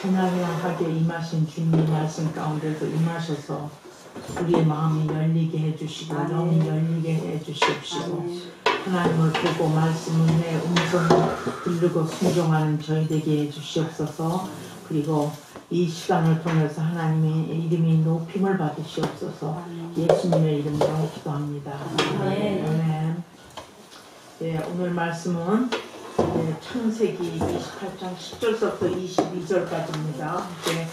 찬양하게 임하신 주님의 말씀 가운데서 임하셔서 우리의 마음이 열리게 해주시고 영이 열리게 해주시옵시고 하나님을 보고 말씀의 음성을 들르고 순종하는 저희에게 해주시옵소서. 그리고 이 시간을 통해서 하나님의 이름이 높임을 받으시옵소서. 예수님의 이름으로 기도합니다. 아멘. 네, 오늘 말씀은 창세기 28장 10절부터 22절까지입니다. 이제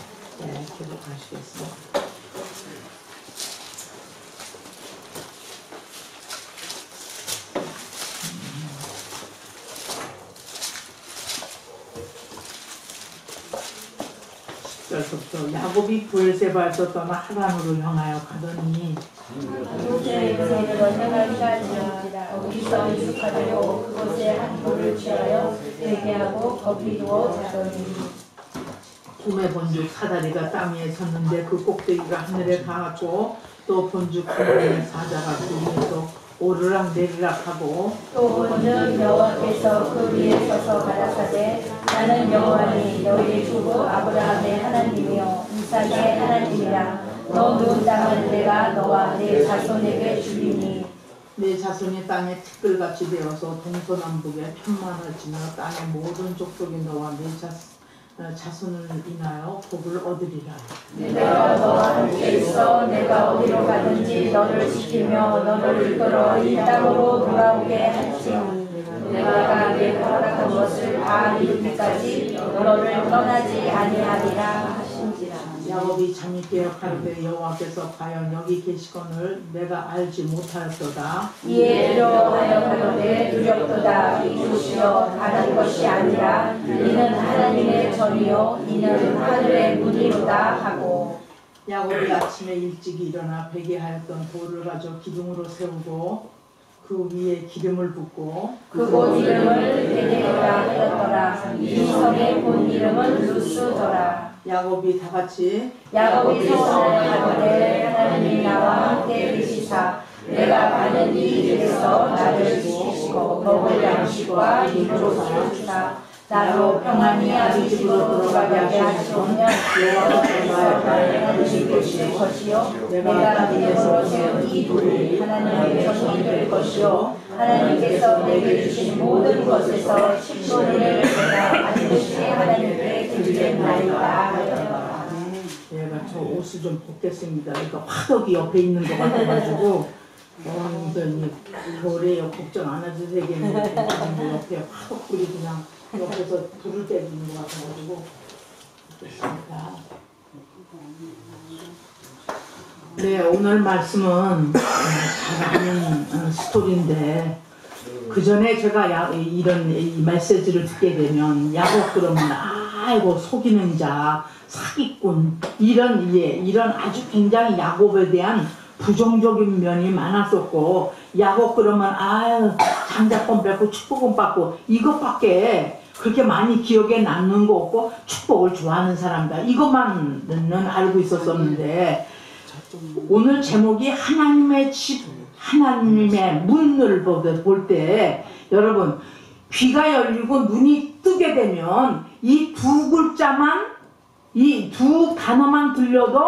계속하시겠습니다. 부터 야곱이 브엘세바에서 떠나 하란으로 향하여 가더니 거기서 유숙하려고 그곳에 한 돌을 취하여 대기하고 거기 누워 자더니 꿈의 본죽 사다리가 땅 위에 섰는데 그 꼭대기가 하늘에 닿았고 또 본죽 하늘의 사자가 그 위에서 오르락 내리락 하고 또 본즉 여호와께서 그 위에 서서 가라사대 나는 여호와니 너희의 주부 아브라함의 하나님이요 이삭의 하나님이라. 너 누운 땅을 내가 너와 내 자손에게 주리니 내 자손이 땅에 티끌같이 되어서 동서남북에 편만할지며 땅의 모든 족속이 너와 내 자손을 인하여 복을 얻으리라. 내가 너와 함께 있어 내가 어디로 가든지 너를 지키며 너를 이끌어 이 땅으로 돌아오게 할지니 내가 내 허락한 것을 다 이루기까지 너를 떠나지 아니하리라 하신지라. 야곱이 잠이 깨어 가로되 여호와께서 과연 여기 계시거늘 내가 알지 못하였도다. 이에 두려워하여 가로되 두렵도다. 이곳이여 다른 것이 아니라 이는 하나님의 전이요 이는 하늘의 문이로다 하고 야곱이 아침에 일찍 일어나 베개하였던 돌을 가져 기둥으로 세우고 그 위에 기름을 붓고 그곳 이름을 베델이라 하였더라. 이 성의 본 이름은 루스더라. 야곱이 다같이 야곱이 소원을 하거늘 하나님이 나와 함께 계시사 내가 가는 이 길에서 나를 지키시고 먹을 양식과 입으로 주사 나로 평안히 아비 집으로 돌아가게 하시오며 여호와께서 나를 지키실 것이요 내가 믿음으로 세운 이 돌이 하나님의 전이 될 것이요 하나님께서 내게 주신 모든 것에서 10분의 1을 내가 반드시 하나님께 드리겠나이다 하였더라. 내가 저 옷을 좀 벗겠습니다. 그러니까 화덕이 옆에 있는 것 같아가지고 완전히 겨울에 걱정 안 해도 되겠는데 옆에 화덕불이 그냥 옆에서 불을 때리는 것 같아가지고 그렇습니다. 네, 오늘 말씀은 잘 아는 스토리인데 그 전에 제가 이런 이 메시지를 듣게 되면 야곱 그러면 아이고 속이는 자, 사기꾼 이런 아주 굉장히 야곱에 대한 부정적인 면이 많았었고 야곱 그러면 아유 장자권 뺏고 축복은 받고 이것밖에 그렇게 많이 기억에 남는 거 없고 축복을 좋아하는 사람이다 이것만은 알고 있었었는데 오늘 제목이 하나님의 집 하나님의 문을 볼 때 여러분 귀가 열리고 눈이 뜨게 되면 이 두 글자만 이 두 단어만 들려도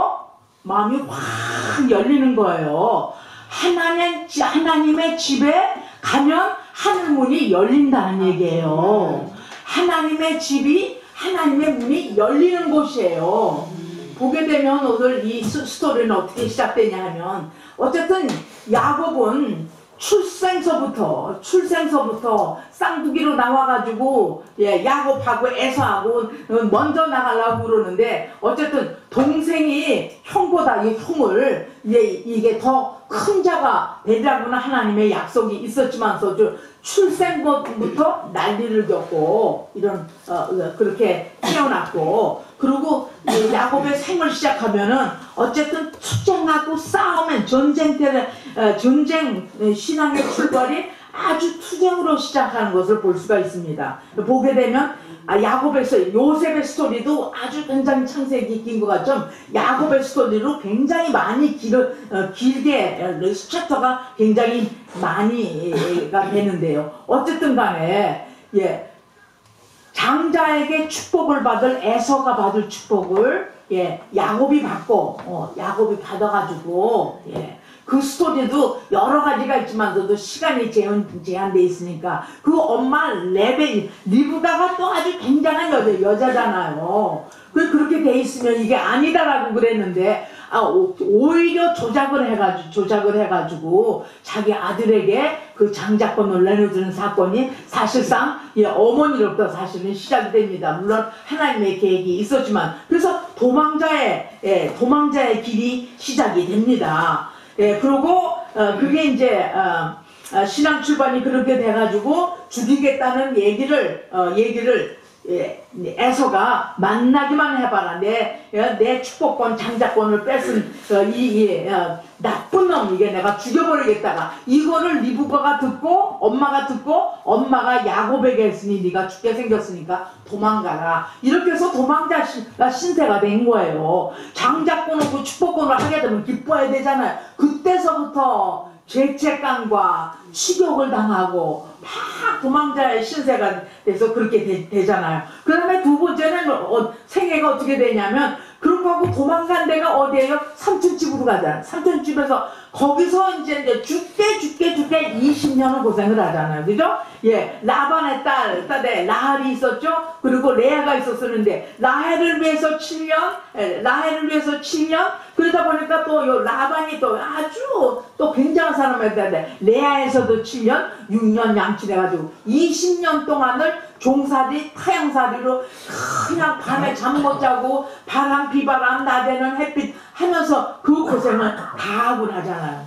마음이 확 열리는 거예요. 하나님의 집에 가면 하늘문이 열린다는 얘기예요. 하나님의 집이 하나님의 문이 열리는 곳이에요. 보게 되면 오늘 이 스토리는 어떻게 시작되냐 하면 어쨌든 야곱은 출생서부터 쌍둥이로 나와가지고 야곱하고 에서하고 먼저 나가려고 그러는데 어쨌든 동생이 형보다 이 형을 이게 더 큰 자가 되리라고는 하나님의 약속이 있었지만서도 출생부터 난리를 겪고 이런 그렇게 태어났고 그리고 야곱의 생을 시작하면은 어쨌든 투쟁하고 싸우면 전쟁 신앙의 출발이 아주 투쟁으로 시작하는 것을 볼 수가 있습니다. 보게 되면 야곱에서 요셉의 스토리도 아주 굉장히 창세기 긴 것 같죠. 야곱의 스토리로 굉장히 많이 길게 챕터가 굉장히 많이가 되는데요. 어쨌든 간에 장자에게 축복을 받을 에서가 받을 축복을 야곱이 받고 야곱이 받아가지고 그 스토리도 여러 가지가 있지만서도 시간이 제한돼 있으니까 그 엄마 리브가가 또 아주 굉장한 여자잖아요. 그렇게 돼 있으면 이게 아니다라고 그랬는데 오히려 조작을 해가지고 자기 아들에게 그 장자권을 내려주는 사건이 사실상 어머니로부터 사실은 시작이 됩니다. 물론 하나님의 계획이 있었지만 그래서 도망자의 길이 시작이 됩니다. 그리고 그게 이제 신앙 출발이 그렇게 돼가지고 죽이겠다는 얘기를 에서가 만나기만 해봐라. 내 축복권, 장자권을 뺏은 나쁜 놈, 이게 내가 죽여버리겠다가 이거를 리브가가 듣고 엄마가 야곱에게 했으니 네가 죽게 생겼으니까 도망가라. 이렇게 해서 도망자 신세가 된 거예요. 장자권을 그 축복권을 하게 되면 기뻐해야 되잖아요. 그때서부터 죄책감과 치욕을 당하고 막 도망자의 신세가 돼서 그렇게 되잖아요. 그 다음에 두 번째는 생애가 어떻게 되냐면 그렇게 하고 도망간 데가 어디예요? 삼촌집으로 가잖아요. 삼촌집에서 거기서 이제 죽게 20년을 고생을 하잖아요. 그죠? 라반의 딸에 라헬이 있었죠? 그리고 레아가 있었는데 라헬을 위해서 7년 그러다 보니까 또 라반이 또 아주 또 굉장한 사람이었는데 레아에서도 7년 6년 양치해가지고 20년 동안을 종살이 타양살이로 그냥 밤에 잠 못 자고 바람 비바람 나대는 햇빛 하면서 그 고생을 다 하고 나잖아요.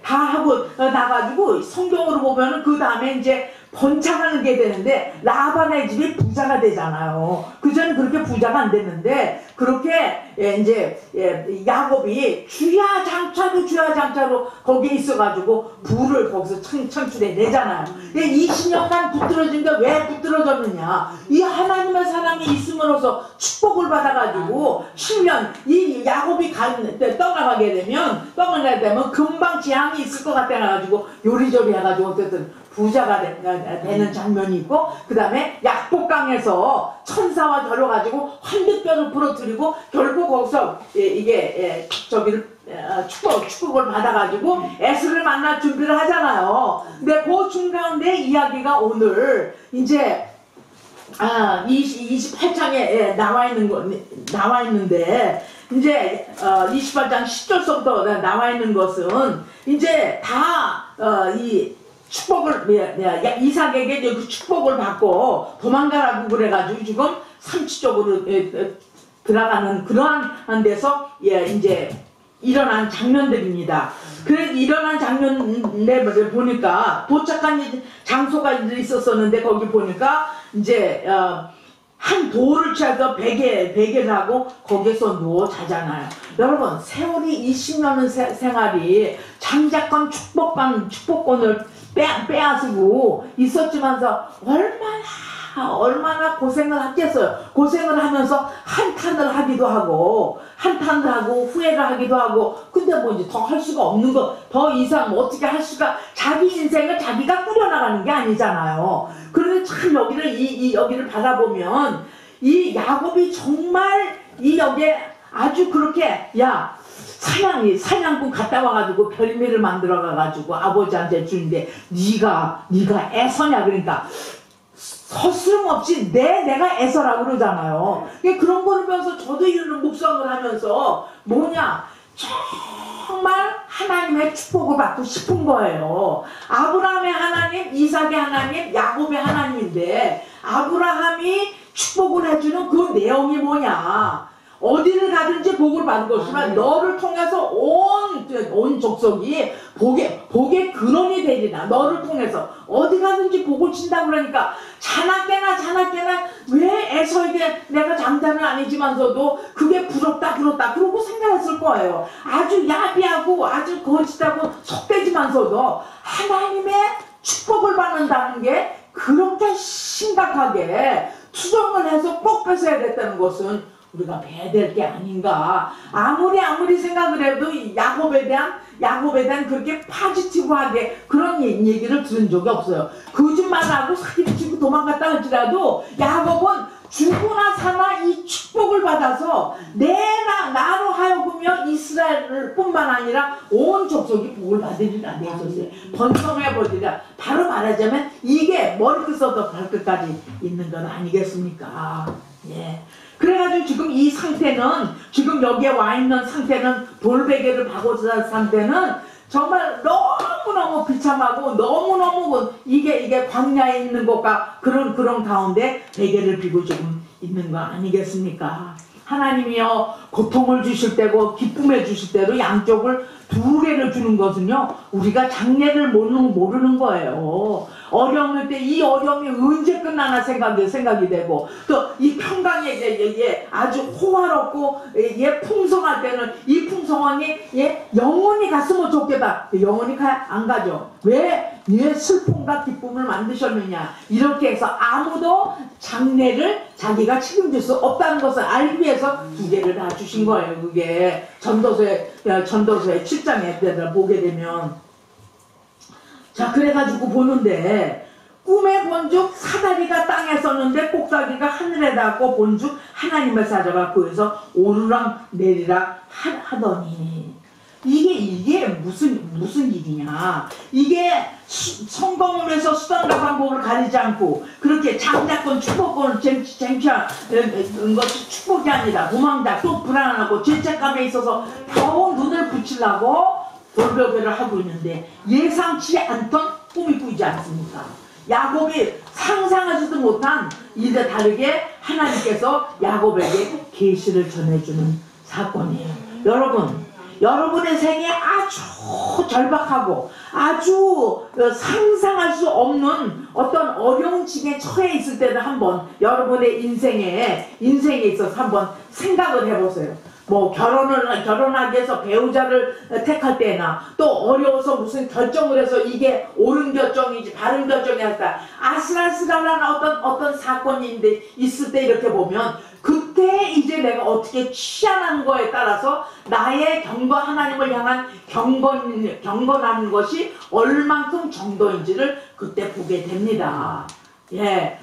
다 하고 나가지고 성경으로 보면은 그 다음에 이제 번창하는 게 되는데 라반의 집이 부자가 되잖아요. 그전에 그렇게 부자가 안 됐는데 그렇게 이제 야곱이 주야장차로 거기에 있어가지고 부를 거기서 창출해 내잖아요. 20년간 붙들어진 게 왜 붙들어졌느냐? 이 하나님의 사랑이 있음으로써 축복을 받아가지고 7년 이 야곱이 떠나가게 되면 금방 재앙이 있을 것 같아가지고 요리조리 해가지고 어쨌든 부자가 되는 장면이 있고 그 다음에 약복강에서 천사와 겨뤄가지고 환듯뼈를 부러뜨리고 결국 거기서 이게 축복을 받아가지고 에스를 만날 준비를 하잖아요. 근데 그 중간에 이야기가 오늘 이제 28장에 나와 있는데 이제 28장 10절서부터 나와 있는 것은 이제 다 축복을 이삭에게 그 축복을 받고 도망가라고 그래가지고 지금 삼치 쪽으로 들어가는 그러한 데서 이제 일어난 장면들입니다. 그래서 일어난 장면을 보니까 도착한 장소가 있었었는데 거기 보니까 이제 한 돌을 취해서 베개를 하고 거기서 누워 자잖아요. 여러분 세월이 20년의 생활이 장자권 축복권을 빼앗고 있었지만서 얼마나 고생을 했겠어요. 고생을 하면서 한탄을 하기도 하고 후회를 하기도 하고 근데 뭐 이제 더 할 수가 없는 거 더 이상 어떻게 할 수가 자기 인생을 자기가 꾸려나가는 게 아니잖아요. 그런데 참 여기를 바라보면 이 야곱이 정말 여기에 아주 그렇게 사냥꾼 갔다 와가지고 별미를 만들어가가지고 아버지한테 주는데 네가 애서냐 그러니까 서슴없이 내가 애서라고 그러잖아요. 그런 거를 보면서 저도 이런 묵상을 하면서 정말 하나님의 축복을 받고 싶은 거예요. 아브라함의 하나님, 이삭의 하나님, 야곱의 하나님인데 아브라함이 축복을 해주는 그 내용이 뭐냐? 어디를 가든지 복을 받은 것이지만 너를 통해서 온 족속이 복의 근원이 되리라. 너를 통해서 어디 가든지 복을 친다고 그러니까 자나깨나 왜 에서에게 내가 장자는 아니지만서도 그게 부럽다 그러고 생각했을 거예요. 아주 야비하고 아주 거짓하고 속되지만서도 하나님의 축복을 받는다는 게 그렇게 심각하게 투정을 해서 꼭 뺏어야겠다는 것은 우리가 배야 될 게 아닌가. 아무리 생각을 해도 야곱에 대한 그렇게 파지티브하게 그런 얘기를 들은 적이 없어요. 거짓말하고 사기를 치고 도망갔다 할지라도 야곱은 죽으나 사나 이 축복을 받아서 나로 하여금요 이스라엘을 뿐만 아니라 온 족속이 복을 받으리라 내줬어요. 번성해 보리라. 바로 말하자면 이게 머리끝부터 발끝까지 있는 건 아니겠습니까? 예. 그래가지고 지금 이 상태는, 지금 여기에 와 있는 상태는, 돌베개를 박고 산 상태는 정말 너무너무 비참하고 너무너무 이게 광야에 있는 것과 그런 가운데 베개를 비고 지금 있는 거 아니겠습니까? 하나님이요 고통을 주실 때고 기쁨을 주실 때로 양쪽을 두 개를 주는 것은요 우리가 장래를 모르는 거예요. 어려움일 때 이 어려움이 언제 끝나나 생각이 되고, 또 이 평강에 아주 호화롭고 풍성할 때는 이 풍성함이 영원히 갔으면 좋겠다. 영원히 안 가죠. 왜? 슬픔과 기쁨을 만드셨느냐. 이렇게 해서 아무도 장래를 자기가 책임질 수 없다는 것을 알기 위해서 두 개를 다 주신 거예요. 그게 전도서의 7장에 보게 되면, 자 그래가지고 보는데 꿈에 본즉 사다리가 땅에 섰는데 꼭다리가 하늘에 닿고 본즉 하나님을 찾아가 그에서 오르락 내리락 하더니, 이게 무슨 일이냐. 이게 성공을 수단과 방법을 가리지 않고 그렇게 장자권 축복권을 쟁취한 것이 축복이 아니라 도망자 또 불안하고 죄책감에 있어서 더 눈을 붙이려고 돌베개를 하고 있는데 예상치 않던 꿈이 꾸이지 않습니까? 야곱이 상상하지도 못한 이제 다르게 하나님께서 야곱에게 계시를 전해주는 사건이에요. 여러분의 생에 아주 절박하고 아주 상상할 수 없는 어떤 어려운 징에 처해 있을 때는 한번 여러분의 인생에 있어서 한번 생각을 해보세요. 뭐 결혼하기 위해서 배우자를 택할 때나 또 어려워서 무슨 결정을 해서 이게 옳은 결정이지 바른 결정이 할까 아슬아슬한 어떤 사건인데 있을 때 이렇게 보면 그때 이제 내가 어떻게 취하는 거에 따라서 나의 하나님을 향한 경건하는 것이 얼만큼 정도인지를 그때 보게 됩니다. 예.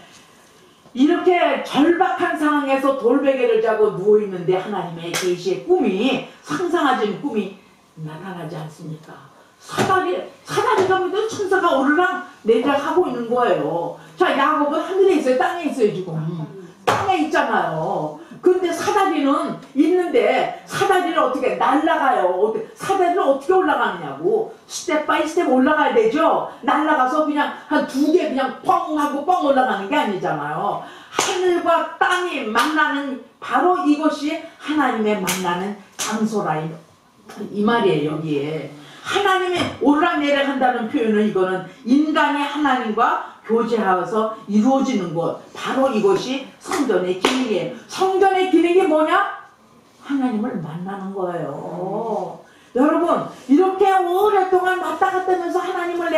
이렇게 절박한 상황에서 돌베개를 자고 누워있는데 하나님의 계시의 꿈이, 상상하지 꿈이 나타나지 않습니까? 사다리가 믿은 천사가 오르락 내리락 하고 있는 거예요. 자, 야곱은 하늘에 있어요? 땅에 있어요? 지금 땅에 있잖아요. 근데 사다리는 있는데 사다리를 어떻게 날아가요? 사다리를 어떻게 올라가느냐고. 스텝 바이 스텝 올라가야 되죠. 날아가서 그냥 한 두 개 그냥 뻥 하고 뻥 올라가는 게 아니잖아요. 하늘과 땅이 만나는 바로 이것이 하나님의 만나는 장소라 이 말이에요. 여기에 하나님이 오르락내리락 한다는 표현은 이거는 인간이 하나님과 교제하여서 이루어지는 것, 바로 이것이 성전의 기능이에요. 성전의 기능이 뭐냐? 하나님을 만나는 거예요. 여러분 이렇게 오랫동안 왔다 갔다 하면서 하나님을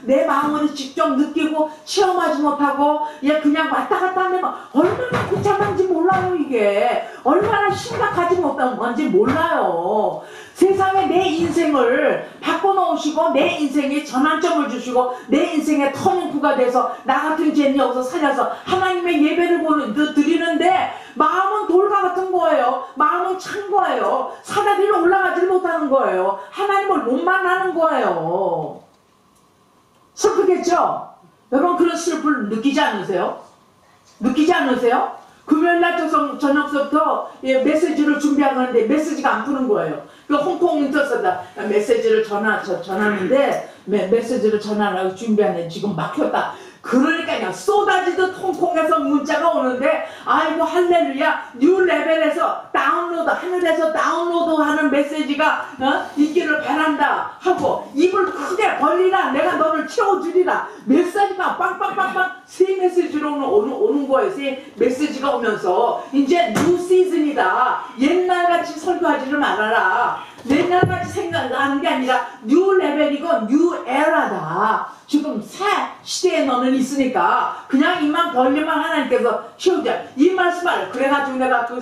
내 마음으로 직접 느끼고 체험하지 못하고 그냥 왔다 갔다 하면 얼마나 비참한지 몰라요. 이게 얼마나 심각하지 못한 건지 몰라요. 세상에 내 인생을 바꿔놓으시고 내 인생에 전환점을 주시고 내 인생의 터닝포가 돼서 나 같은 죄인 여기서 살려서 하나님의 예배를 드리는데 마음은 돌과 같은 거예요. 마음은 찬 거예요. 사다리를 올라가지 못하는 거예요. 하나님을 못 만나는 거예요. 슬프겠죠? 여러분 그런 슬픔을 느끼지 않으세요? 금요일날 저녁서부터 메시지를 준비하는데 메시지가 안 푸는 거예요. 그 홍콩 인터스다 메시지를 전하는데 메시지를 전하라고 준비하는데 지금 막혔다. 그러니까 그냥 쏟아지듯 홍콩에서 문자가 오는데 아이고 할렐루야 뉴 레벨에서 하늘에서 다운로드하는 메시지가 있기를 바란다 하고 입을 크게 벌리라 내가 너를 채워주리라. 메시지가 빵빵빵빵 새 메시지로 오는 거예요. 새 메시지가 오면서 이제 뉴 시즌이다. 옛날같이 설교하지를 말아라. 내년까지 생각하는 게 아니라 뉴 레벨이고 뉴 에라다. 지금 새 시대에 너는 있으니까 그냥 입만 벌리면 하나님께서 키우자. 이 말씀을 그래가지고 내가 그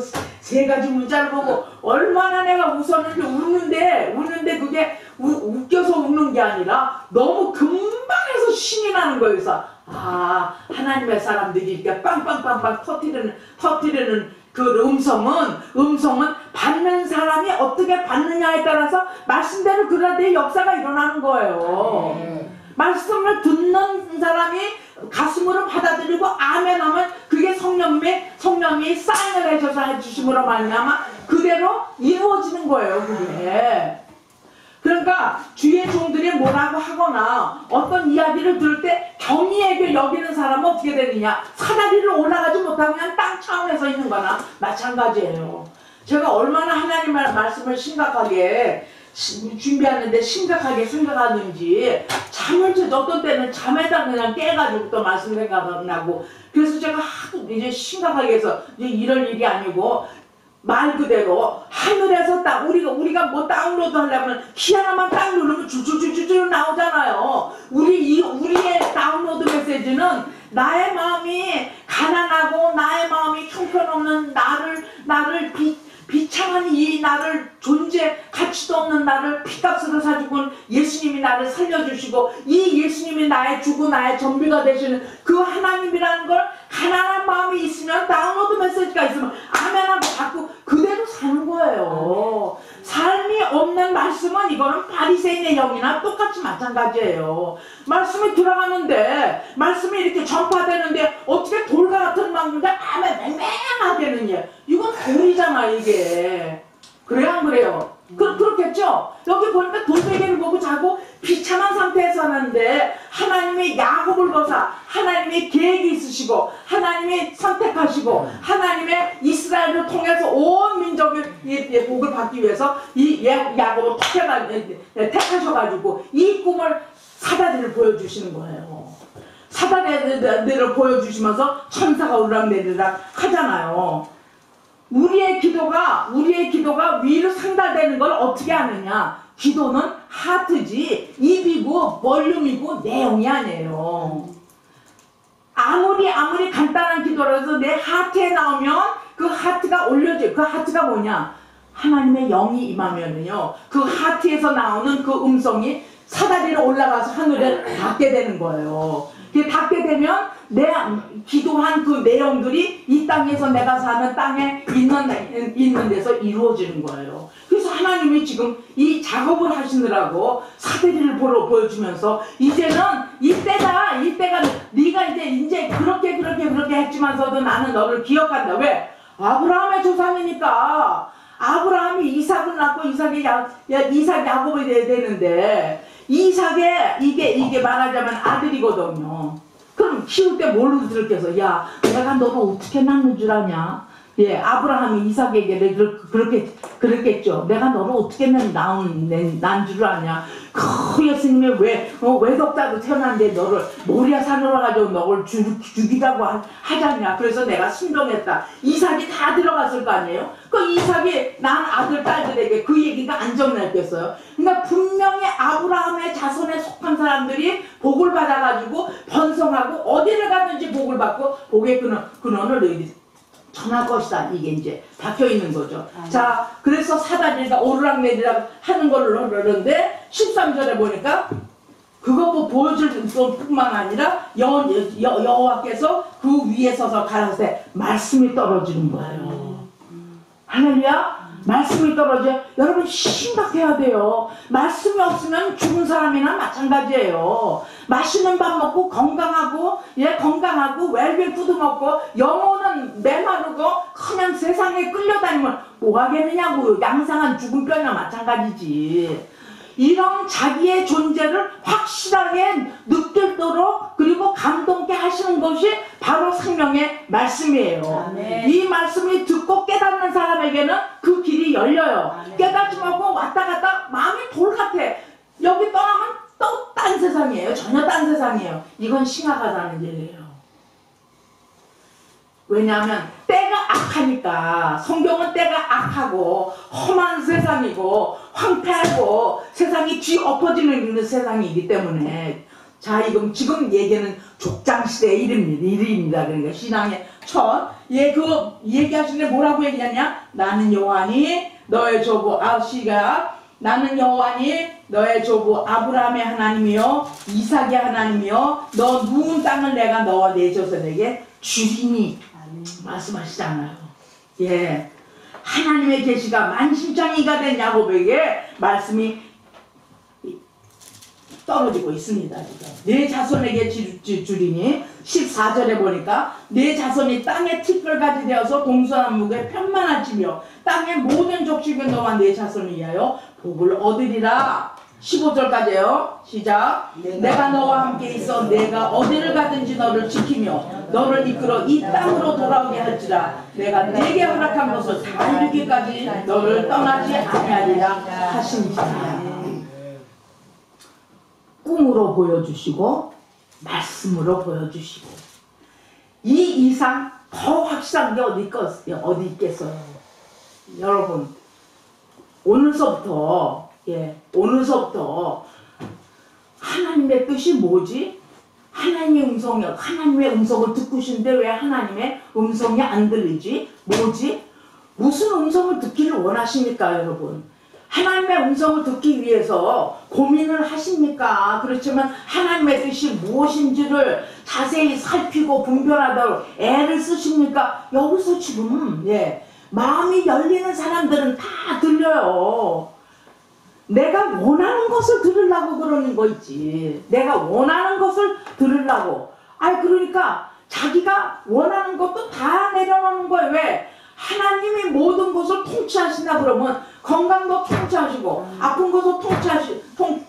세 가지 문자를 보고 얼마나 내가 웃었는지 웃는데 그게 웃겨서 웃는 게 아니라 너무 금방에서 신이 나는 거예요. 그래서 아, 하나님의 사람들이 이렇게 빵빵빵빵 터뜨리는 그 음성은 받는 사람이 어떻게 받느냐에 따라서 말씀대로 그런데 역사가 일어나는 거예요. 말씀을 듣는 사람이 가슴으로 받아들이고 아멘하면 그게 성령이 사인을 해줘서 해주심으로 말미암아 그대로 이루어지는 거예요. 그게. 그러니까 주의 종들이 뭐라고 하거나 어떤 이야기를 들을 때 경이하게 여기는 사람은 어떻게 되느냐, 사다리를 올라가지 못하고 그냥 땅 차원에서 있는 거나 마찬가지예요. 제가 얼마나 하나님의 말씀을 심각하게 준비하는데 심각하게 생각하는지, 어떤 때는 잠에다 그냥 깨가지고 또 말씀 생각나고, 그래서 제가 하도 이제 심각하게 해서 이제 이럴 일이 아니고 말 그대로 하늘에서 딱 우리가 뭐 다운로드 하려면 키 하나만 딱 누르면 줄줄줄줄 나오잖아요. 우리의 다운로드 메시지는 나의 마음이 가난하고 나의 마음이 형편없는 나를 비참한 이 나를 가치도 없는 나를 피값으로 사주고 예수님이 나를 살려주시고 이 예수님이 나의 주고 나의 전비가 되시는 그 하나님이라는 걸 가난한 마음이 있으면 다운로드 메시지가 있으면 아멘하고 받고 그대로 사는 거예요. 삶이 없는 말씀은 이거는 바리새인의 영이나 똑같이 마찬가지예요. 말씀이 들어가는데 말씀이 이렇게 전파되는데 어떻게 돌과 같은 마음인데 아멘 맹맹하게는 이건 돌이잖아 이게. 그래요 안 그래요? 그렇겠죠? 여기 보니까 돌베개를 보고 자고 비참한 상태에서 하는데 하나님의 야곱을 거사 하나님의 계획이 있으시고 하나님이 선택하시고 하나님의 이스라엘을 통해서 온 민족의 복을 받기 위해서 이 야곱을 택하셔가지고 이 꿈을 사다리를 보여주시는 거예요. 사다리를 보여주시면서 천사가 오르락내리락 하잖아요. 우리의 기도가 위로 상달되는 걸 어떻게 아느냐? 기도는 하트지 입이고 볼륨이고 내용이 아니에요. 아무리 간단한 기도라도 내 하트에 나오면 그 하트가 올려져요. 그 하트가 뭐냐? 하나님의 영이 임하면은요, 그 하트에서 나오는 그 음성이 사다리로 올라가서 하늘에 닿게 되는 거예요. 닿게 되면 내 기도한 그 내용들이 이 땅에서 내가 사는 땅에 있는 데서 이루어지는 거예요. 그래서 하나님이 지금 이 작업을 하시느라고 사다리를 보여주면서 이제는 이때가 네가 이제 그렇게 했지만서도 나는 너를 기억한다. 왜? 아브라함의 조상이니까. 아브라함이 이삭을 낳고 이삭이 야곱이 돼야 되는데 이삭의 이게 말하자면 아들이거든요. 그럼 키울 때 뭘로 들겠어? 야, 내가 너를 어떻게 낳는 줄 아냐? 예, 아브라함이 이삭에게 그랬겠죠. 내가 너를 어떻게 난 줄 아냐? 그 예수님이 왜 외덕자도 태어났는데 너를 모리아 산으로 가지고 너를 죽이자고 하잖냐? 그래서 내가 순종했다. 이삭이 다 들어갔을 거 아니에요? 그 이삭이 난 아들 딸들에게 그 얘기가 안 전했겠어요? 그러니까 분명히 아브라함의 자손에 속한 사람들이 복을 받아가지고 번성하고 어디를 가든지 복을 받고 복의 근원을 전할 것이다. 이게 이제 박혀있는 거죠. 자, 그래서 사다리가 오르락내리락 하는 걸로 그러는데 13절에 보니까 그거 뭐 보여줄 뿐만 아니라 여호와께서 그 위에 서서 가라사대 말씀이 떨어지는 거예요. 할렐루야. 말씀이 떨어져. 여러분 심각해야 돼요. 말씀이 없으면 죽은 사람이나 마찬가지예요. 맛있는 밥 먹고 건강하고 웰빙 푸드 먹고 영혼은 메마르고 그냥 세상에 끌려다니면 뭐 하겠느냐고요. 양상한 죽은 뼈나 마찬가지지. 이런 자기의 존재를 확실하게 느낄도록 그리고 감동케 하시는 것이 바로 생명의 말씀이에요. 아멘. 이 말씀이 듣고 깨닫는 사람에게는 그 길이 열려요. 아멘. 깨닫지 못하고 왔다 갔다 마음이 돌 같아. 여기 떠나면 또 딴 세상이에요. 전혀 딴 세상이에요. 이건 심각하다는 얘기예요. 왜냐하면 때가 악하니까. 성경은 때가 악하고 험한 세상이고 황폐하고 세상이 뒤엎어지는 세상이기 때문에, 자, 지금 얘기는 족장시대의 일입니다. 그러니까 신앙의 그 얘기하시는데 뭐라고 얘기하냐? 나는 여호와니 너의 조부 나는 여호와니 너의 조부 아브라함의 하나님이요 이삭의 하나님이요 너 누운 땅을 내가 너와 내 자손에게 주리니 말씀하시잖아요. 예, 하나님의 계시가 만신창이가 된 야곱에게 말씀이 떨어지고 있습니다. 지금. 내 자손에게 주리니 14절에 보니까 내 자손이 땅의 티끌같이 되어서 동서남북에 편만할지며 땅의 모든 족속이 너와 내 자손을 위하여 복을 얻으리라. 15절까지요. 시작. 내가 너와 함께 있어 내가 어디를 가든지 너를 지키며 너를 이끌어 이 땅으로 돌아오게 할지라. 내가 내게 허락한 것을 다 이루기까지 너를 떠나지 아니하리라 하시니라. 꿈으로 보여주시고 말씀으로 보여주시고 이 이상 더 확실한 게 어디 있겠어요. 여러분, 오늘서부터 하나님의 뜻이 뭐지? 하나님의 음성을 듣고 싶은데 왜 하나님의 음성이 안 들리지? 뭐지? 무슨 음성을 듣기를 원하십니까, 여러분? 하나님의 음성을 듣기 위해서 고민을 하십니까? 그렇지만 하나님의 뜻이 무엇인지를 자세히 살피고 분별하도록 애를 쓰십니까? 여기서 지금 마음이 열리는 사람들은 다 들려요. 내가 원하는 것을 들으려고 그러는 거 있지. 내가 원하는 것을 들으려고. 그러니까 자기가 원하는 것도 다 내려놓는 거예요. 왜? 하나님이 모든 것을 통치하신다 그러면 건강도 통치하시고 아픈 것도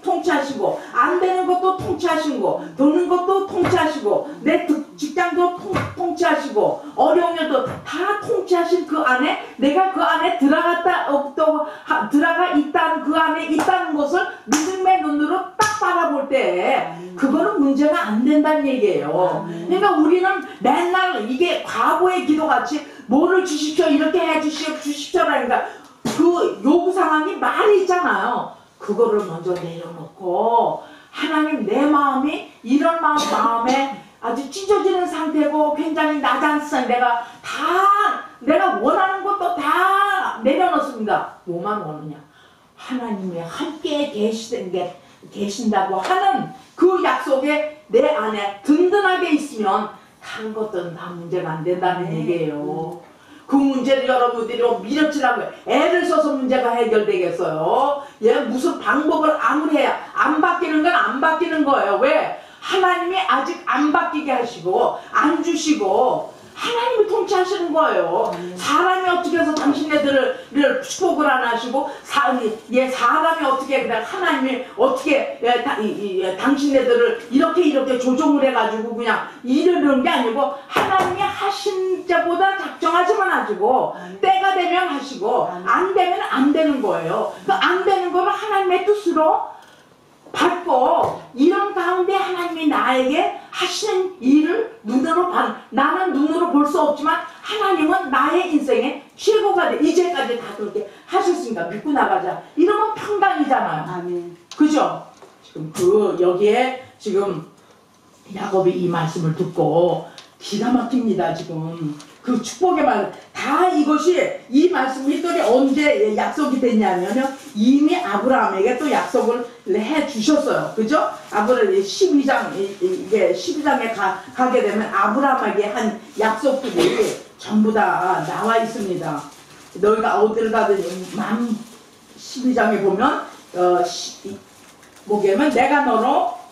통치하시고 안 되는 것도 통치하시고 드는 것도 통치하시고 내 직장도 통치하시고 어려운 일도 다 통치하신 그 안에 내가 그 안에 들어가 있다는 그 안에 있다는 것을 믿음의 눈으로 딱 바라볼 때 그거는 문제가 안 된다는 얘기예요. 그러니까 우리는 맨날 이게 과거의 기도같이 뭐를 주십시오 이렇게 해주십시오라니까 그 요구사항이 많이 있잖아요. 그거를 먼저 내려놓고 하나님 내 마음이 이런 마음에 아주 찢어지는 상태고 굉장히 나잔상 내가 원하는 것도 다 내려놓습니다. 뭐만 원하냐? 하나님이 함께 계신다고 하는 그 약속에 내 안에 든든하게 있으면 다른 것들은 다 문제가 안 된다는 얘기예요. 그 문제를 여러분들이 밀어치라고 애를 써서 문제가 해결되겠어요. 무슨 방법을 아무리 해야 안 바뀌는 건 안 바뀌는 거예요. 왜? 하나님이 아직 안 바뀌게 하시고 안 주시고 하나님이 통치하시는 거예요. 사람이 어떻게 해서 당신네들을 축복을 안 하시고 사람이 어떻게 그냥 하나님이 어떻게 당신네들을 이렇게 조종을 해가지고 그냥 이러는 게 아니고 하나님이 하신 자보다 작정하지만 하시고 때가 되면 하시고 안 되면 안 되는 거예요. 그 안 되는 거를 하나님의 뜻으로 받고 이런 가운데 하나님이 나에게 하시는 일을 나는 눈으로 볼 수 없지만 하나님은 나의 인생의 최고가 돼. 이제까지 다 그렇게 하셨으니까 믿고 나가자. 이러면 평강이잖아요. 아멘. 그죠? 지금 여기에 지금 야곱이 이 말씀을 듣고 기가 막힙니다. 지금 그 축복의 말 다 이 말씀이 또 언제 약속이 됐냐면요, 이미 아브라함에게 또 약속을 해 주셨어요. 그죠? 아브라함 12장에 가게 되면 아브라함에게 한 약속들이 전부 다 나와 있습니다. 너희가 어디를 가든 12장에 보면 뭐냐면 내가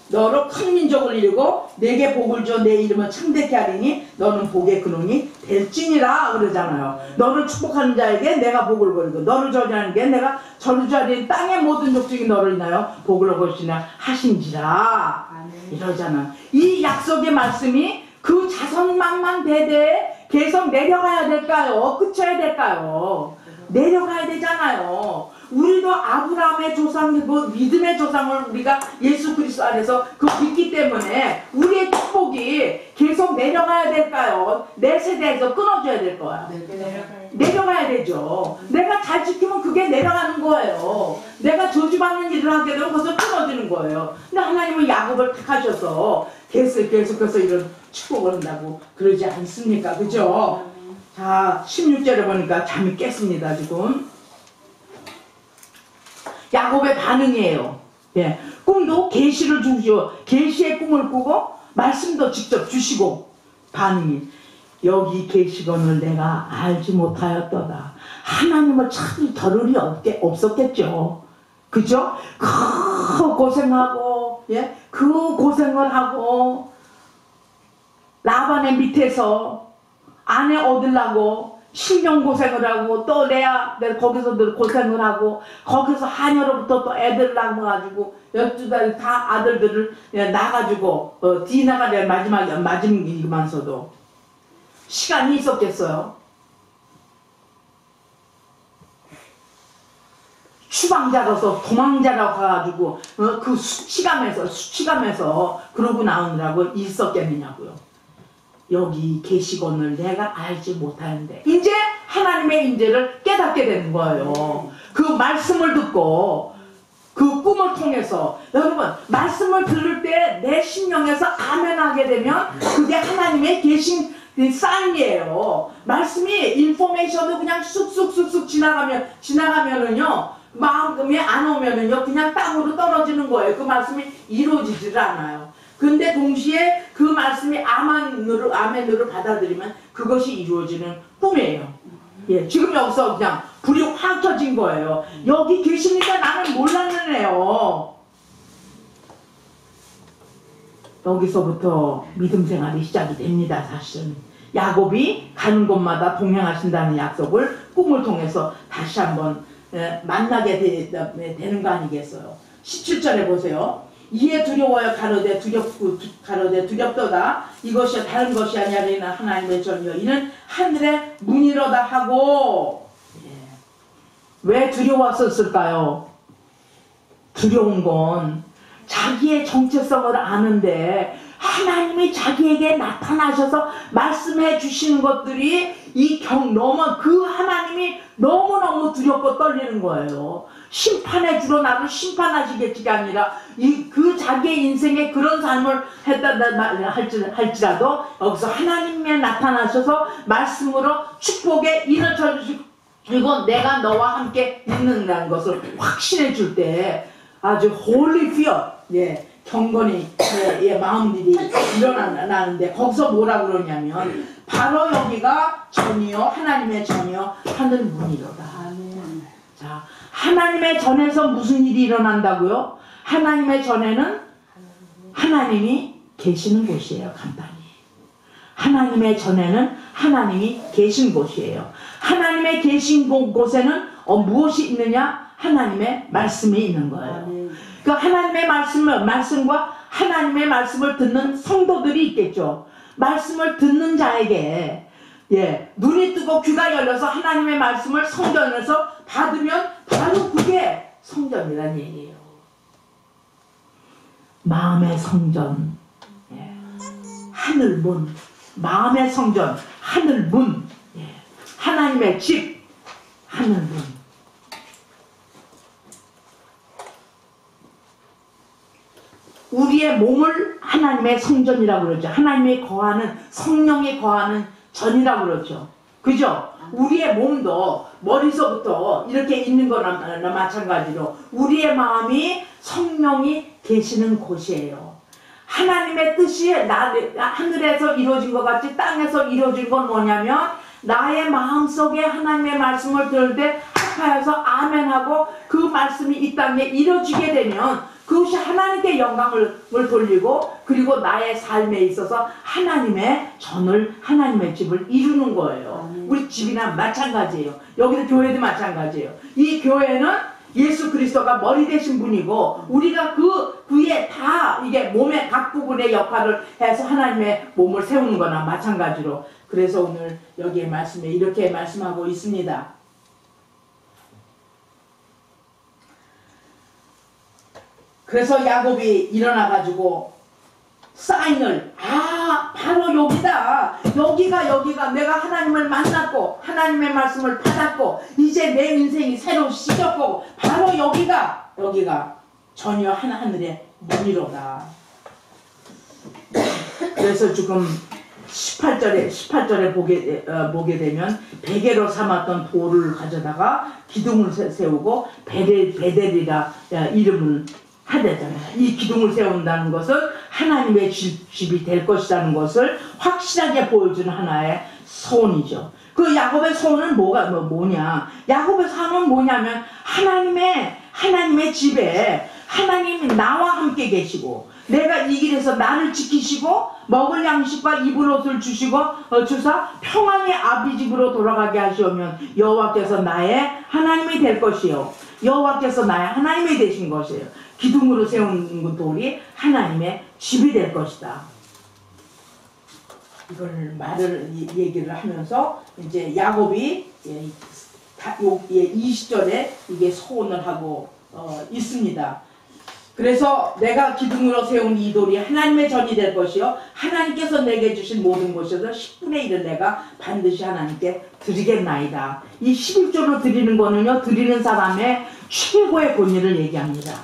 너로 큰 민족을 이루고 내게 복을 줘 내 이름을 창대케 하리니 너는 복의 근원이 될지니라 그러잖아요. 너를 축복하는 자에게 내가 복을 거리고 너를 저주하는 게 내가 저주하리니 땅의 모든 족속이 너를 인하여 복을 얻으시나 하신지라 이러잖아요. 이 약속의 말씀이 그 자손만만 대대에 계속 내려가야 될까요? 끝쳐야 될까요? 내려가야 되잖아요. 우리도 아브라함의 조상, 그 믿음의 조상을 우리가 예수 그리스도 안에서 그 믿기 때문에 우리의 축복이 계속 내려가야 될까요? 내 세대에서 끊어져야 될 거야. 내려가야 되죠. 내가 잘 지키면 그게 내려가는 거예요. 내가 저주받는 일을 하게 되면 그것을 끊어지는 거예요. 근데 하나님은 야곱을 택하셔서 계속해서 이런 축복을 한다고 그러지 않습니까? 그죠? 자, 16절에 보니까 잠이 깼습니다, 지금. 야곱의 반응이에요. 예. 꿈도 계시를 주시오. 계시의 꿈을 꾸고 말씀도 직접 주시고 반응이 여기 계시건을 내가 알지 못하였도다. 하나님을 찾을 겨를이 없었겠죠. 그죠? 그 고생하고 예? 그 고생을 하고 라반의 밑에서 아내 얻으려고 10년 고생을 하고 또 레아 거기서 늘 고생을 하고 거기서 하녀로부터 또 애들 낳아가지고 12달 다 아들들을 낳아가지고 디나가 내 마지막이면서도 시간이 있었겠어요. 추방자로서 도망자라고 가가지고 그 수치감에서 그러고 나오느라고 있었겠느냐고요. 여기 계시건을 내가 알지 못하는데 이제 하나님의 임재를 깨닫게 되는 거예요. 그 말씀을 듣고 그 꿈을 통해서 여러분 말씀을 들을 때 내 심령에서 아멘하게 되면 그게 하나님의 계신 사인이에요. 말씀이 인포메이션도 그냥 쑥쑥 지나가면은요 마음에 안 오면은요 그냥 땅으로 떨어지는 거예요. 그 말씀이 이루어지질 않아요. 근데 동시에 그 말씀이 아멘으로 받아들이면 그것이 이루어지는 꿈이에요. 예, 지금 여기서 그냥 불이 확 켜진 거예요. 여기 계시니까 나는 몰랐는 애요. 여기서부터 믿음 생활이 시작이 됩니다. 사실은 야곱이 가는 곳마다 동행하신다는 약속을 꿈을 통해서 다시 한번 만나게 되는 거 아니겠어요. 17절에 보세요. 이에 두려워요 가로되 두렵도다. 이것이 다른 것이 아니라 하나님의 전이요 이는 하늘의 문이로다 하고. 예. 왜 두려웠었을까요? 두려운 건 자기의 정체성을 아는데 하나님이 자기에게 나타나셔서 말씀해 주시는 것들이 그 하나님이 너무너무 두렵고 떨리는 거예요. 심판의 주로 나를 심판하시겠지가 아니라 그 자기의 인생에 그런 삶을 했다 할지라도 여기서 하나님이 나타나셔서 말씀으로 축복의 인을 쳐주시고 그리고 내가 너와 함께 있는다는 것을 확신해 줄 때 아주 holy fear, 예, 경건이 마음들이 일어나는데 거기서 뭐라고 그러냐면 바로 여기가 전이요 하나님의 전이요 하늘 문이로다. 자, 하나님의 전에서 무슨 일이 일어난다고요? 하나님의 전에는 하나님이 계시는 곳이에요. 간단히 하나님의 전에는 하나님이 계신 곳이에요. 하나님의 계신 곳에는 무엇이 있느냐? 하나님의 말씀이 있는 거예요. 그 하나님의 말씀과 하나님의 말씀을 듣는 성도들이 있겠죠. 말씀을 듣는 자에게 눈이 뜨고 귀가 열려서 하나님의 말씀을 성전에서 받으면 바로 그게 성전이라는 얘기예요. 마음의 성전, 하늘문, 마음의 성전, 하늘문, 하나님의 집, 하늘문. 우리의 몸을 하나님의 성전이라고 그러죠. 하나님이 거하는, 성령이 거하는 전이라고 그러죠. 그죠? 우리의 몸도 머리서부터 이렇게 있는 거나 마찬가지로 우리의 마음이 성령이 계시는 곳이에요. 하나님의 뜻이 하늘에서 이루어진 것 같이 땅에서 이루어진 건 뭐냐면 나의 마음속에 하나님의 말씀을 들을 때 합하여서 아멘하고 그 말씀이 이 땅에 이루어지게 되면 그것이 하나님께 영광을 돌리고 그리고 나의 삶에 있어서 하나님의 전을 하나님의 집을 이루는 거예요. 우리 집이나 마찬가지예요. 여기도 교회도 마찬가지예요. 이 교회는 예수 그리스도가 머리 되신 분이고 우리가 그에 다 이게 몸의 각 부분의 역할을 해서 하나님의 몸을 세우는 거나 마찬가지로 그래서 오늘 여기에 말씀에 이렇게 말씀하고 있습니다. 그래서 야곱이 일어나가지고 사인을 바로 여기다. 여기가 내가 하나님을 만났고 하나님의 말씀을 받았고 이제 내 인생이 새로 시작하고 바로 여기가 전혀 하늘의 문이로다. 그래서 지금 18절에 보게 되면 베개로 삼았던 돌을 가져다가 기둥을 세우고 베델이라 이름을 하대잖아요. 이 기둥을 세운다는 것은 하나님의 집이 될 것이라는 것을 확실하게 보여주는 하나의 소원이죠. 그 야곱의 소원은 뭐냐? 야곱의 소원은 뭐냐면 하나님의 집에 하나님이 나와 함께 계시고 내가 이 길에서 나를 지키시고 먹을 양식과 입을 옷을 주사 평안히 아비 집으로 돌아가게 하시오면 여호와께서 나의 하나님이 될 것이요 여호와께서 나의 하나님이 되신 것이에요. 기둥으로 세운 돌이 하나님의 집이 될 것이다. 이걸 얘기를 하면서 이제 야곱이 20절에 이게 소원을 하고 있습니다. 그래서 내가 기둥으로 세운 이 돌이 하나님의 전이 될 것이요 하나님께서 내게 주신 모든 것에서 10분의 1을 내가 반드시 하나님께 드리겠나이다. 이 11조를 드리는 거는요 드리는 사람의 최고의 권위를 얘기합니다.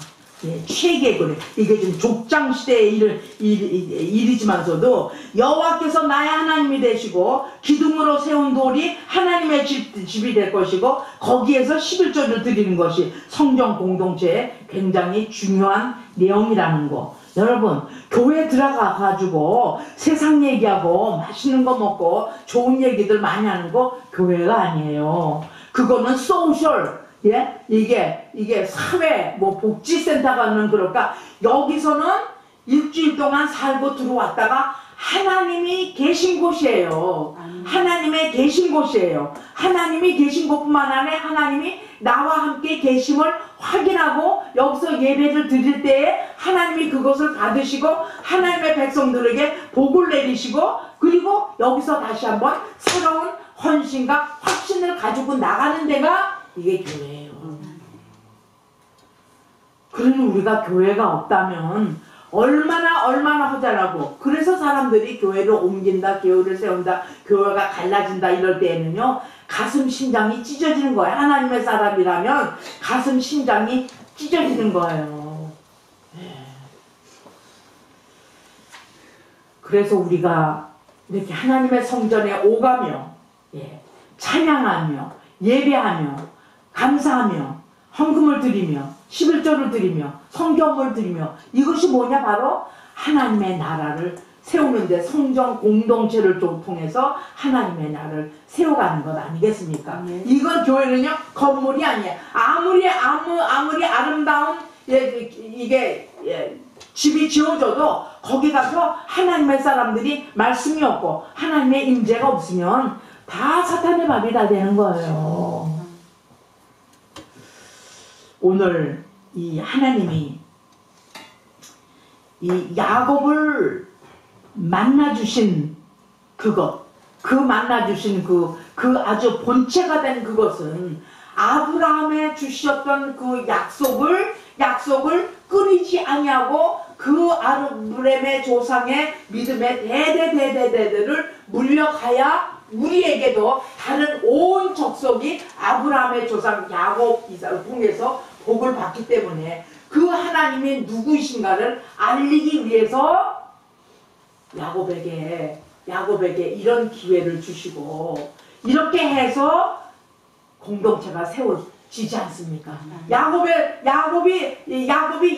최고의 권위. 이게 지금 족장시대의 일이지만서도 여호와께서 나의 하나님이 되시고 기둥으로 세운 돌이 하나님의 집이 될 것이고 거기에서 11조를 드리는 것이 성경 공동체의 굉장히 중요한 내용이라는 거. 여러분 교회 들어가가지고 세상 얘기하고 맛있는 거 먹고 좋은 얘기들 많이 하는 거 교회가 아니에요. 그거는 소셜 이게 사회 복지센터 가는 그럴까 여기서는 일주일 동안 살고 들어왔다가 하나님이 계신 곳이에요. 하나님의 계신 곳이에요. 하나님이 계신 곳뿐만 아니라 하나님이 나와 함께 계심을 확인하고 여기서 예배를 드릴 때에 하나님이 그것을 받으시고 하나님의 백성들에게 복을 내리시고 그리고 여기서 다시 한번 새로운 헌신과 확신을 가지고 나가는 데가 이게 교회예요. 그러니 우리가 교회가 없다면 얼마나 허전하고 그래서 사람들이 교회를 옮긴다 교회를 세운다 교회가 갈라진다 이럴 때에는요 가슴 심장이 찢어지는 거예요. 하나님의 사람이라면 가슴 심장이 찢어지는 거예요. 그래서 우리가 이렇게 하나님의 성전에 오가며 찬양하며 예배하며 감사하며 헌금을 드리며 11조를 드리며 성경을 드리며 이것이 뭐냐 바로 하나님의 나라를 세우는데 성전 공동체를 통해서 하나님의 나라를 세워가는 것 아니겠습니까? 이건 교회는요 건물이 아니에요. 아무리 아름다운 집이 지어져도 거기 가서 하나님의 사람들이 말씀이 없고 하나님의 임재가 없으면 다 사탄의 밥이 다 되는 거예요. 오늘 이 하나님이 이 야곱을 만나주신 만나주신 그 아주 본체가 된 그것은 아브라함에 주셨던 그 약속을 끊이지 아니하고 그 아브라함의 조상의 믿음의 대대를 물려가야 우리에게도 다른 온 족속이 아브라함의 조상 야곱 이삭을 통해서 복을 받기 때문에 그 하나님이 누구이신가를 알리기 위해서 야곱에게 이런 기회를 주시고 이렇게 해서 공동체가 세워지지 않습니까? 야곱이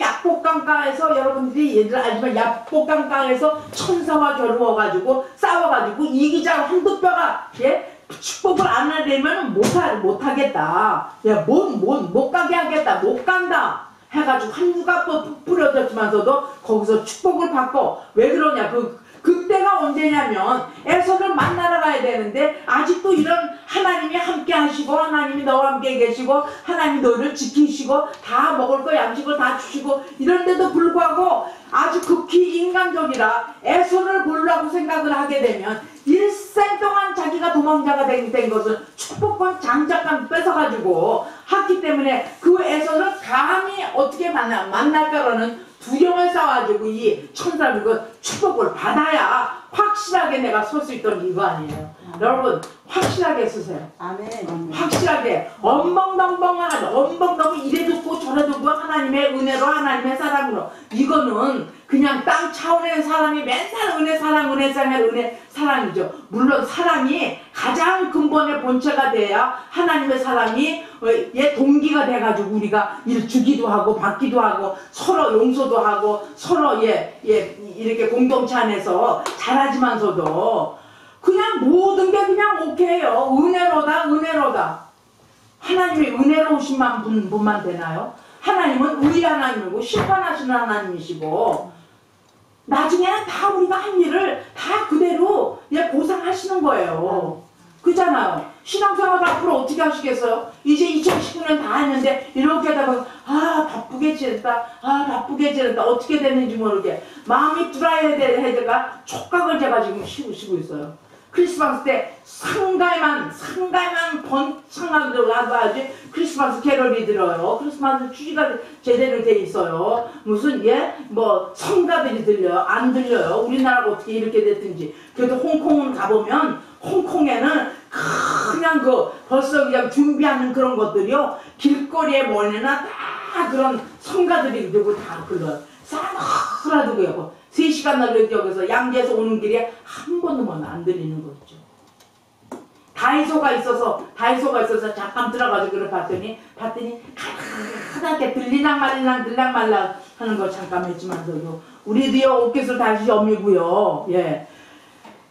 약복강가에서 여러분들이 예를 알지만 약복강가에서 천사와 겨루어가지고 싸워가지고 이기자 한두 뼈가 축복을 안 하려면 못하겠다. 못 가게 하겠다. 못 간다. 해가지고 한누가 뿌려졌지만서도 거기서 축복을 받고 왜 그러냐. 그때가 언제냐면 에서를 만나러 가야 되는데 아직도 이런 하나님이 함께 하시고 하나님이 너와 함께 계시고 하나님이 너를 지키시고 다 먹을 거 양식을 다 주시고 이런데도 불구하고 아주 극히 인간적이라 에서를 보려고 생각을 하게 되면 일생 동안 자기가 도망자가 된 것은 축복권 장작감 뺏어가지고 했기 때문에 그 에서는 감히 어떻게 만날까라는 두려움을 쌓아가지고 이 천사를 그 축복을 받아야 확실하게 내가 설 수 있던 이거 아니에요. 여러분 확실하게 쓰세요. 아멘. 확실하게 엄벙덩벙 이래 듣고 저래 듣고 하나님의 은혜로 하나님의 사랑으로 이거는 그냥 땅 차원의 사람이 맨날 은혜 사랑 은혜 사랑이죠. 물론 사랑이 가장 근본의 본체가 돼야 하나님의 사랑이 동기가 돼가지고 우리가 주기도 하고 받기도 하고 서로 용서도 하고 서로 이렇게 공동체 안에서 잘하지만서도 그냥 모든 게 그냥 오케이요. 은혜로다. 하나님이 은혜로우신 분만 되나요? 하나님은 우리 하나님이고 심판하시는 하나님이시고 나중에는 다 우리가 한 일을 다 그대로 보상하시는 거예요. 그잖아요. 신앙생활 앞으로 어떻게 하시겠어요? 이제 2019년 다 했는데 이렇게 하다가 바쁘게 지냈다. 어떻게 됐는지 모르게 마음이 드라이헤드가 촉각을 제가 지금 쉬고 있어요. 크리스마스 때 상가에만 번창하게 들어가야지 크리스마스 캐럴이 들어요. 크리스마스 추리가 제대로 돼 있어요. 무슨 성가들이 들려요? 안 들려요. 우리나라가 어떻게 이렇게 됐든지. 그래도 홍콩은 가보면 홍콩에는 그냥 벌써 그냥 준비하는 그런 것들이요. 길거리에 몰려나 다 그런 성가들이 들고 다 불러요. 싸늘하더고요. 3시간 날려 여기서 양재에서 오는 길에 한 번도 안 들리는 거 있죠. 다이소가 있어서 잠깐 들어가지고 그래 봤더니 가닥하게 들리랑 말랑 하는 거 잠깐 했지만서도 우리도요 옷깃을 다시 염이고요.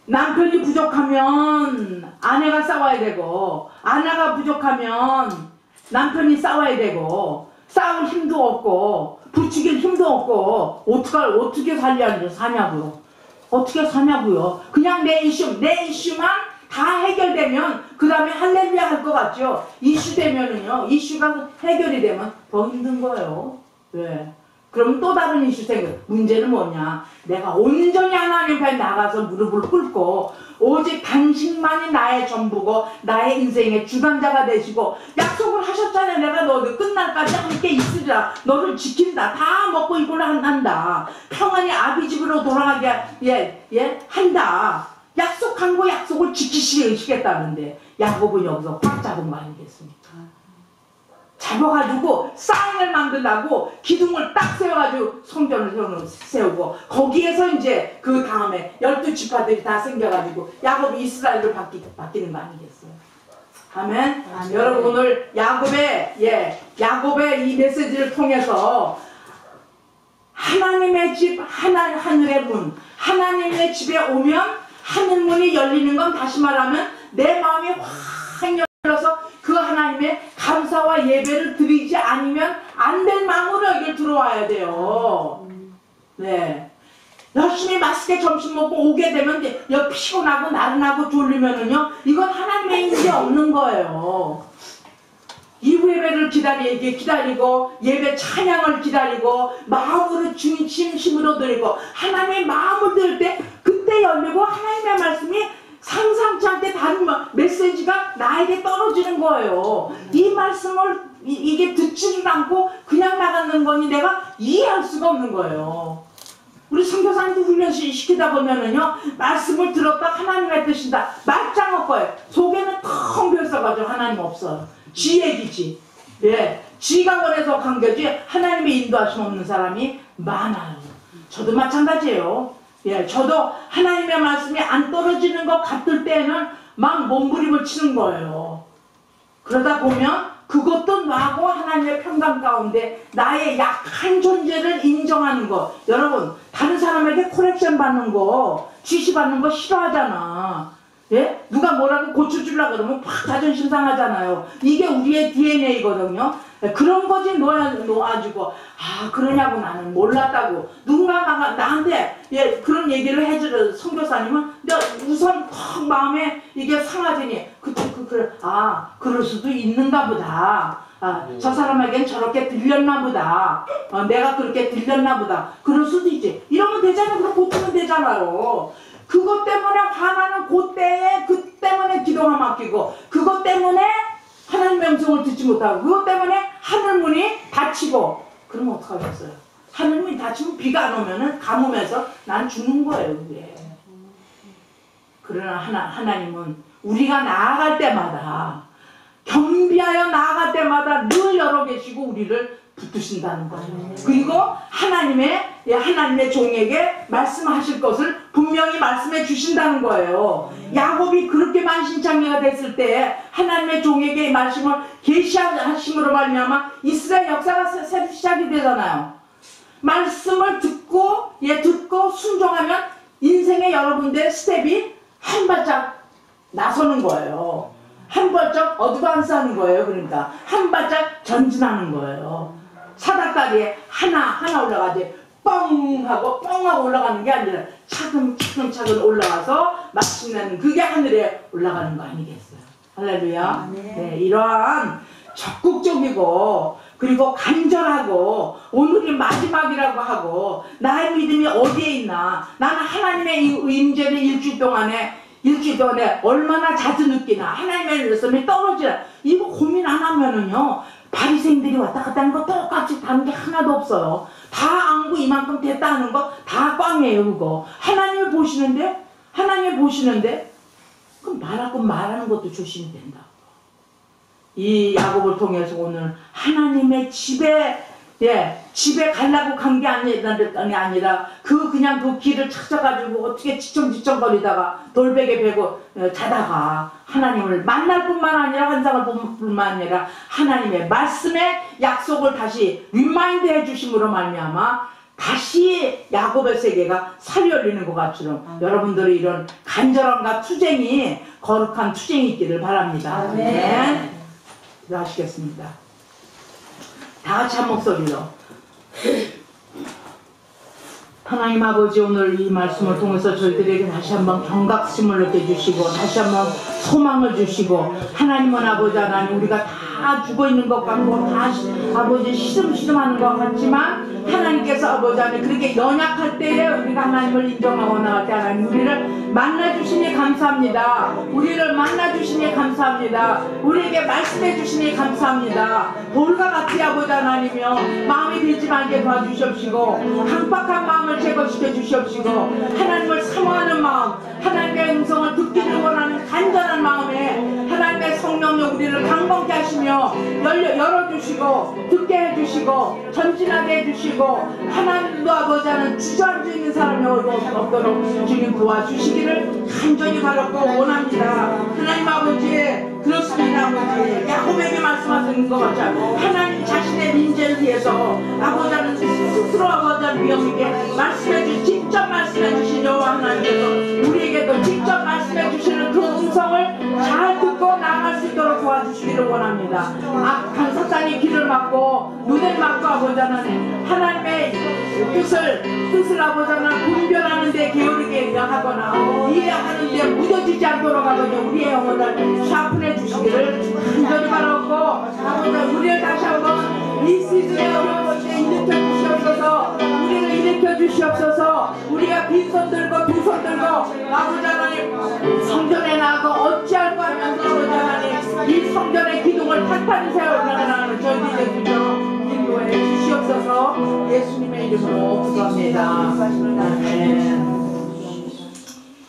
남편이 부족하면 아내가 싸워야 되고 아내가 부족하면 남편이 싸워야 되고 싸울 힘도 없고 부추길 힘도 없고 어떻게 사냐고요. 어떻게 사냐고요. 그냥 내 이슈만 다 해결되면 그 다음에 할렐루야 할 것 같죠. 이슈 되면은요. 이슈가 해결이 되면 더 힘든 거예요. 왜? 그럼 또 다른 이슈 생겨. 문제는 뭐냐. 내가 온전히 하나님 앞에 나가서 무릎을 꿇고 오직 당신만이 나의 전부고 나의 인생의 주관자가 되시고 약속을 하셨잖아요. 내가 너를 끝날까지 함께 있으리라. 너를 지킨다. 다 먹고 이걸로 한다. 평안히 아비 집으로 돌아가게 한다. 약속한 거 약속을 지키시겠다는데 야곱은 여기서 꽉 잡은 거 아니겠습니까? 잡아가지고 사인을 만들라고 기둥을 딱 세워가지고 성전을 세우고 거기에서 이제 그 다음에 12지파들이 다 생겨가지고 야곱이 이스라엘로 바뀌는 거 아니겠어요? 아멘. 여러분 오늘 야곱의 이 메시지를 통해서 하나님의 집 하늘의 문 하나님의 집에 오면 하늘 문이 열리는 건 다시 말하면 내 마음이 확 열려서 그 하나님의 감사와 예배를 드리지 않으면 안 될 마음으로 여기 들어와야 돼요. 열심히 맛있게 점심 먹고 오게 되면 피곤하고 나른하고 졸리면은요 이건 하나님의 인지 없는 거예요. 이후 예배를 기다리고 예배 찬양을 기다리고 마음으로 진심으로 드리고 하나님의 마음을 들을 때 그때 열리고 하나님의 말씀이 상상치 않게 다른 메시지가 나에게 떨어지는 거예요. 이 말씀을 이게 듣지를 않고 그냥 나가는 거니 내가 이해할 수가 없는 거예요. 우리 선교사님도 훈련 시키다 보면은요 말씀을 들었다 하나님의 뜻이다 말짱 없고요. 속에는 텅 비었어가지고 하나님 없어요. 지 얘기지. 지가 원해서 간 거지 하나님의 인도하심 없는 사람이 많아요. 저도 마찬가지예요. 저도 하나님의 말씀이 안 떨어지는 것 같을 때는 막 몸부림을 치는 거예요. 그러다 보면 그것도 놔고 하나님의 평강 가운데 나의 약한 존재를 인정하는 거. 여러분 다른 사람에게 코렉션 받는 거 지시 받는 거 싫어하잖아. 누가 뭐라고 고쳐주려고 그러면 팍 자존심 상하잖아요. 이게 우리의 DNA거든요. 그런 거지 놓아주고 그러냐고 나는 몰랐다고 누군가 나한테 그런 얘기를 해주는 선교사님은 내가 우선 턱 마음에 이게 상하더니 그럴 수도 있는가 보다. 저 사람에겐 저렇게 들렸나 보다. 내가 그렇게 들렸나 보다. 그럴 수도 있지. 이러면 되잖아. 그럼 고치면 되잖아요. 그것 때문에 화나는 그때에 그 때문에 기도가 막히고, 그것 때문에 하나님의 음성을 듣지 못하고, 그것 때문에 하늘문이 닫히고, 그러면 어떡하겠어요? 하늘문이 닫히면 비가 안 오면은 가뭄에서 난 죽는 거예요, 그게. 그러나 하나님은 우리가 나아갈 때마다, 경비하여 나아갈 때마다 늘 열어 계시고 우리를 붙드신다는 거예요. 그리고 하나님의 종에게 말씀하실 것을 분명히 말씀해 주신다는 거예요. 야곱이 그렇게 만신창이가 됐을 때 하나님의 종에게 말씀을 계시하심으로 말미암아 이스라엘 역사가 새로 시작이 되잖아요. 말씀을 듣고 순종하면 인생의 여러분들의 스텝이 한 발짝 나서는 거예요. 한 발짝 어드밴스하는 거예요. 그러니까 한 발짝 전진하는 거예요. 사닥다리에 하나 올라가지 뻥 하고 올라가는 게 아니라 차근차근 올라가서 마침내는 그게 하늘에 올라가는 거 아니겠어요. 할렐루야. 네, 이러한 적극적이고 그리고 간절하고 오늘이 마지막이라고 하고 나의 믿음이 어디에 있나, 나는 하나님의 임재를 일주일 동안에 얼마나 자주 느끼나, 하나님의 말씀이 떨어지나, 이거 고민 안 하면은요 바리새인들이 왔다 갔다 하는 거 똑같이 다른 게 하나도 없어요. 다 안고 이만큼 됐다 하는 거 다 꽝이에요. 그거 하나님을 보시는데 그럼 말하는 것도 조심이 된다. 이 야곱을 통해서 오늘 하나님의 집에 가려고 간 게 아니라 그냥 그 길을 찾아가지고 어떻게 지청거리다가 돌베개 베고 자다가 하나님을 만날 뿐만 아니라 환상을 볼 뿐만 아니라 하나님의 말씀의 약속을 다시 리마인드 해주심으로 말미암아 다시 야곱의 세계가 살이 열리는 것 같처럼 여러분들의 이런 간절함과 투쟁이 거룩한 투쟁이 있기를 바랍니다. 네. 기도하시겠습니다. 다 같이 한 목소리로. 하나님 아버지, 오늘 이 말씀을 통해서 저희들에게 다시 한번 경각심을 느껴주시고 다시 한번 소망을 주시고, 하나님은 아버지 하나님 우리가 다 죽어있는 것 같고 다 아버지 시름시름하는 것 같지만 하나님께서 아버지 하나님 그렇게 연약할 때에 우리가 하나님을 인정하고 나갈 때 하나님 우리를 만나주시니 감사합니다. 우리를 만나주시니 감사합니다. 우리에게 말씀해 주시니 감사합니다. 돌과 같이 아버지 하나님이여 마음이 들지 말게 도와주시옵시고 강박한 마음을 제거시켜 주시옵시고 하나님을 사모하는 마음, 하나님의 음성을 듣기를 원하는 간절한 마음에 하나님의 성령님 우리를 강건케 하시며 열어주시고 듣게 해주시고 전진하게 해주시고 하나님도 아버지 하나님 주저앉아 있는 사람이 없도록 주님 도와주시기를 간절히 바라고 원합니다. 하나님 아버지, 그렇습니다. 아버지 야곱에게 말씀하시는 것 같아 하나님 자신의 민재를 위해서 아버지 하나님 스스로 아버지 하나님 위험하게 직접 말씀해 주신 여호와 하나님께서 우리에게도 직접 말씀해 주시는 그 음성을 잘 듣고 나갈 수 있도록 도와주시기를 원합니다. 악한 사탄이 길을 막고 눈을 막고 아버지 하나님의 뜻을 아버지 하나님 분별하는 데 게으르게 하거나 이해하는 데 무뎌지지 않도록 아버지 우리의 영혼을 샤픈해 주시기를 간절히 바라고, 아버지 우리를 다시 한번 이 시즌에 어려울 때 일으켜 주시옵소서. 우리를 일으켜 주시옵소서. 우리가 빈손 들고 두 손 들고 아버지 하나님 성전에 나가고 어찌할까 하면서 아버지 하나님 이 성전의 기둥을 탄탄히 세워나가는 저희들의 주죠 인도해 주시옵소서. 예수님의 이름으로 기도합니다. 아멘.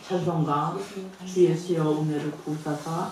찬송가 주 예수여 은혜를 부으사사.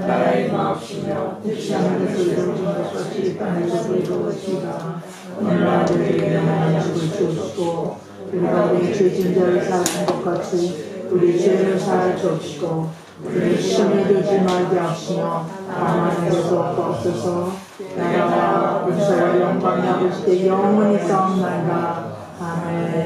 나라의 마옵시며 뜻이 하늘에서 이루어진 것 같이 땅에서도 이루어지리라. 오늘 아들에게 하나님을 주시고 우리가 우리 죄진 자를 사하는 것 같이 우리 죄를 사하여 주시고 우리 시험에 들지 말게 하시며 다만 에게서 없어서 나라와 권세와 영광이 아버지께 영원히 싸움나이다. 아멘.